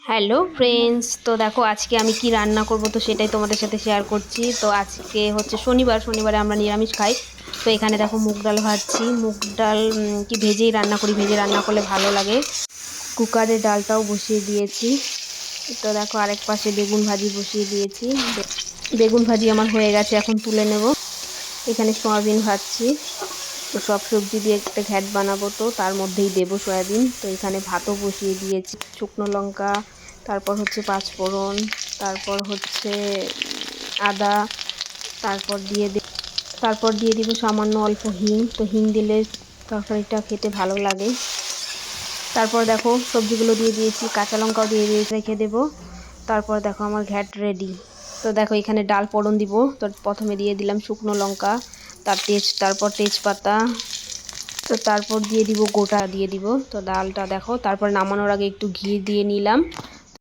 Hello friends, তো দেখো আজকে আমি কি রান্না করব তো সেটাই তোমাদের সাথে শেয়ার করছি। তো আজকে হচ্ছে শনিবারে আমরা নিরামিষ খাই। তো এখানে দেখো মুগ ডাল ভাজছি। মুগ ডাল কি ভেজেই রান্না করি, ভেজে রান্না করলে ভালো লাগে। কুকারে ডালটাও বসিয়ে দিয়েছি। তো দেখো আরেক পাশে বেগুন ভাজি বসিয়ে দিয়েছি। বেগুন ভাজি আমার হয়ে গেছে, এখন তুলে নেব। এখানে সয়াবিন ভাজছি। তো সব সবজি দিয়ে একটা ঘ্যাট বানাবো, তো তার মধ্যেই দেবো সয়াবিন। তো এখানে ভাতও বসিয়ে দিয়েছি, শুকনো লঙ্কা, তারপর হচ্ছে পাঁচফোড়ন, তারপর হচ্ছে আদা, তারপর দিয়ে দিব সামান্য অল্প হিং। তো হিং দিলে তরকারিটা খেতে ভালো লাগে। তারপর দেখো সবজিগুলো দিয়ে দিয়েছি, কাঁচা লঙ্কাও দিয়ে রেখে দেবো। তারপর দেখো আমার ঘ্যাট রেডি। তো দেখো এখানে ডাল ফোড়ন দিব। তো প্রথমে দিয়ে দিলাম শুকনো লঙ্কা, তারপর তেজপাতা। তো তারপর দিয়ে দিব গোটা দিয়ে দিব। তো ডালটা দেখো, তারপর নামানোর আগে একটু ঘি দিয়ে নিলাম।